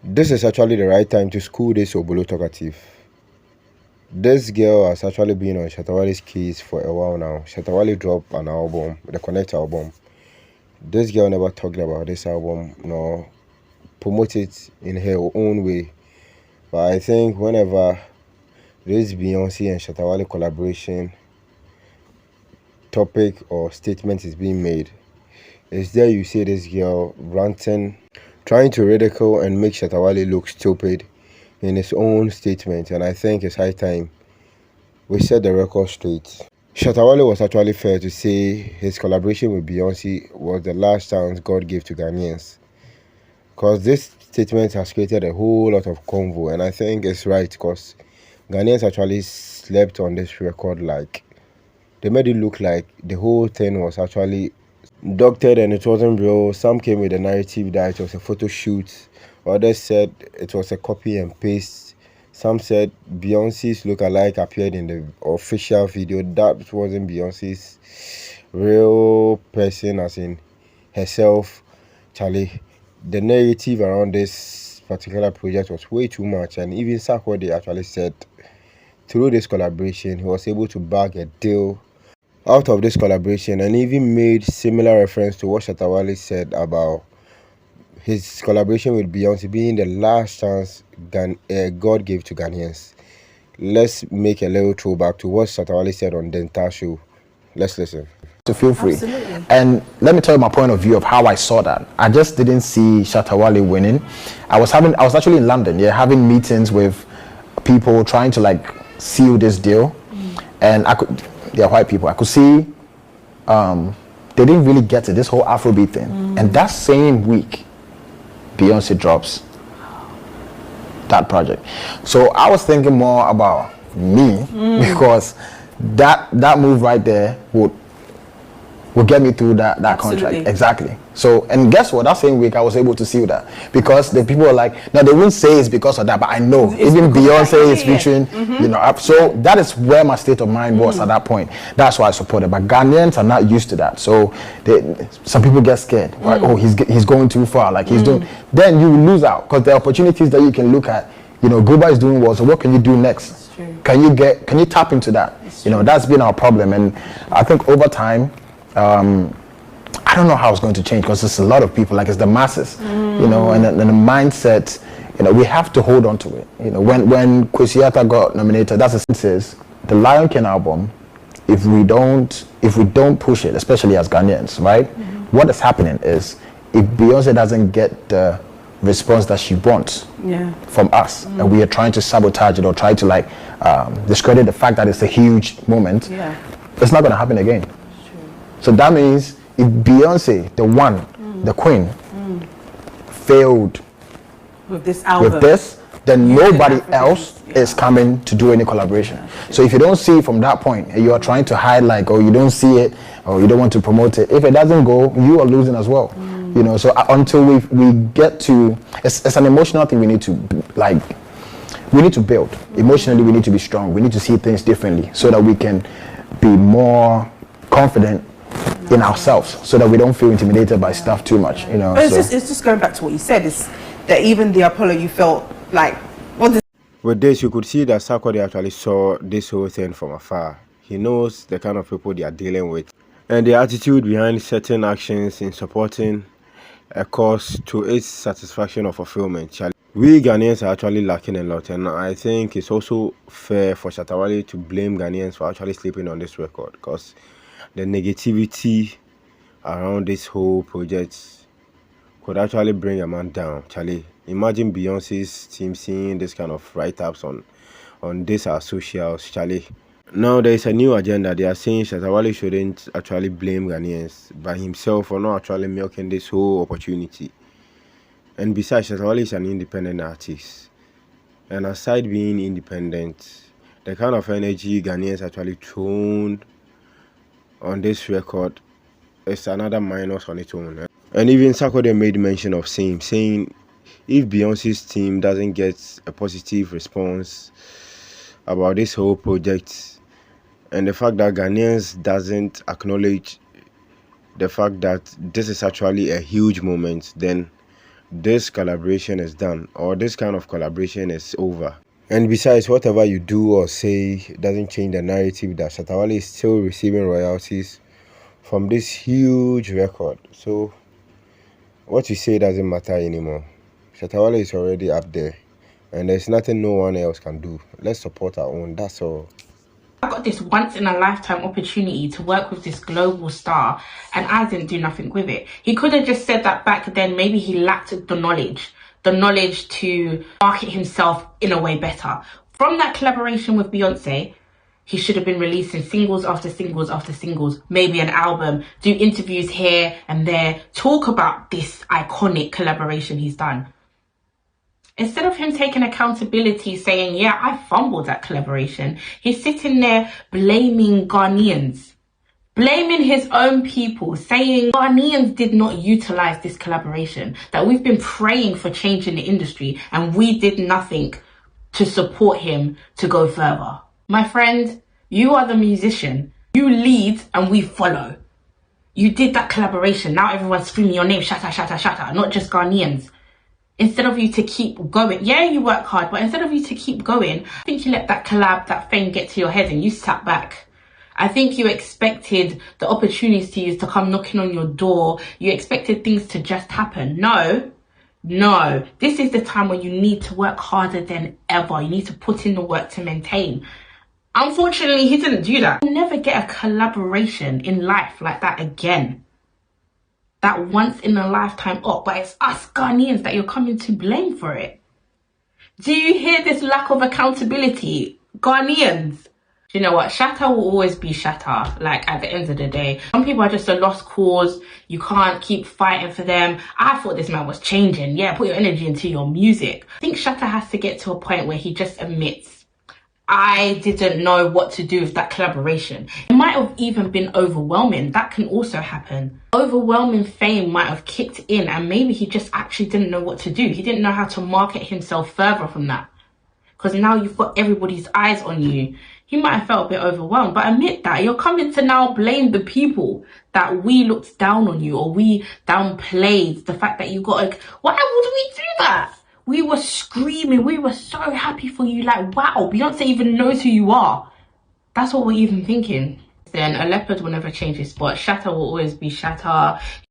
This is actually the right time to school this Obolo talkative. This girl has actually been on Shatta Wale's case for a while now. Shatta Wale dropped an album, the Connect album. This girl never talked about this album nor promote it in her own way. But I think whenever this Beyonce and Shatta Wale collaboration topic or statement is being made, it's there you see this girl ranting, trying to ridicule and make Shatta Wale look stupid in his own statement, and I think it's high time we set the record straight. Shatta Wale was actually fair to say his collaboration with Beyonce was the last chance God gave to Ghanaians, because this statement has created a whole lot of convo, and I think it's right because Ghanaians actually slept on this record. Like, they made it look like the whole thing was actually doctored and it wasn't real. Some came with the narrative that it was a photo shoot. Others said it was a copy and paste. Some said Beyonce's look-alike appeared in the official video. That wasn't Beyonce's real person, as in herself. Charlie, the narrative around this particular project was way too much, and even Sarkodie actually said through this collaboration he was able to bag a deal out of this collaboration, and even made similar reference to what Shatta Wale said about his collaboration with Beyonce being the last chance God gave to Ghanaians. Let's make a little throwback to what Shatta Wale said on the entire show. Let's listen. To feel free. Absolutely. And let me tell you my point of view of how I saw that. I just didn't see Shatta Wale winning. I was actually in London, having meetings with people trying to like seal this deal. And they're white people. I could see they didn't really get to this whole Afrobeat thing. And that same week, Beyonce drops that project. So I was thinking more about me because that move right there would get me through that contract. Exactly. So, and guess what? That same week I was able to seal that because the people were like, no, they wouldn't say it's because of that, but I know even Beyonce is featuring, so that is where my state of mind was at that point. That's why I supported. But Ghanaians are not used to that, so some people get scared. Right? Oh, he's going too far. Like he's doing. Then you lose out because there are opportunities that you can look at. Gruber is doing well. So what can you do next? Can you tap into that? That's been our problem, and I think over time. I don't know how it's going to change because it's a lot of people, like it's the masses, and the mindset, we have to hold on to it. When Kwesiata got nominated, that's the sense the Lion King album, if we don't push it, especially as Ghanaians, right? What is happening is if Beyonce doesn't get the response that she wants from us, and we are trying to sabotage it or try to discredit the fact that it's a huge moment, it's not going to happen again. So that means if Beyonce, the queen, failed with this album, then nobody else is coming to do any collaboration. So if you don't see it from that point, and you are trying to hide or you don't see it, or you don't want to promote it, if it doesn't go, you are losing as well. So until we get to, it's an emotional thing we need to build. Emotionally, we need to be strong. We need to see things differently so that we can be more confident in ourselves, so that we don't feel intimidated by stuff too much, But it's just going back to what you said, is that even the Apollo, you felt like with this, you could see that Sarkodie actually saw this whole thing from afar. He knows the kind of people they are dealing with and the attitude behind certain actions in supporting a cause to its satisfaction or fulfillment. We Ghanaians are actually lacking a lot, and I think it's also fair for Shatta Wale to blame Ghanaians for actually sleeping on this record, because the negativity around this whole project could actually bring a man down. Charlie, imagine Beyonce's team seeing this kind of write-ups on this our socials. Charlie, now there is a new agenda. They are saying Shatta Wale shouldn't actually blame Ghanaians by himself for not actually milking this whole opportunity. And besides, Shatta Wale is an independent artist, and aside being independent, the kind of energy Ghanaians actually thrown on this record is another minus on its own. And even Sarkodie made mention of saying if Beyonce's team doesn't get a positive response about this whole project, and the fact that Ghanaians doesn't acknowledge the fact that this is actually a huge moment, then this collaboration is done, or this kind of collaboration is over. And besides, whatever you do or say doesn't change the narrative that Shatta Wale is still receiving royalties from this huge record. So what you say doesn't matter anymore. Shatta Wale is already up there, and there's nothing no one else can do. Let's support our own, that's all. I got this once in a lifetime opportunity to work with this global star, and I didn't do nothing with it. He could have just said that back then. Maybe he lacked the knowledge to market himself in a way better. From that collaboration with Beyonce, he should have been releasing singles after singles after singles, maybe an album, do interviews here and there, talk about this iconic collaboration he's done. Instead of him taking accountability, saying, yeah, I fumbled that collaboration, he's sitting there blaming Ghanaians, blaming his own people, saying Ghanaians did not utilize this collaboration, that we've been praying for change in the industry and we did nothing to support him to go further. My friend, you are the musician. You lead and we follow. You did that collaboration. Now everyone's screaming your name, Shatta, Shatta, Shatta, not just Ghanaians. Instead of you to keep going, yeah, you work hard, but instead of you to keep going, I think you let that collab, that fame get to your head and you sat back. I think you expected the opportunities to come knocking on your door. You expected things to just happen. No, this is the time when you need to work harder than ever. You need to put in the work to maintain. Unfortunately, he didn't do that. You'll never get a collaboration in life like that again. That once in a lifetime op, but it's us Ghanaians that you're coming to blame for it. Do you hear this lack of accountability? Ghanaians. You know what? Shatta will always be Shatta, like at the end of the day. Some people are just a lost cause. You can't keep fighting for them. I thought this man was changing. Yeah, put your energy into your music. I think Shatta has to get to a point where he just admits, I didn't know what to do with that collaboration. It might have even been overwhelming. That can also happen. Overwhelming fame might have kicked in and maybe he just actually didn't know what to do. He didn't know how to market himself further from that. Because now you've got everybody's eyes on you. He might have felt a bit overwhelmed, but admit that. You're coming to now blame the people that we looked down on you or we downplayed the fact that you got a... Why would we do that? We were screaming. We were so happy for you. Like, wow, Beyonce even knows who you are. That's what we're even thinking. Then a leopard will never change his spot. Shatta will always be Shatta.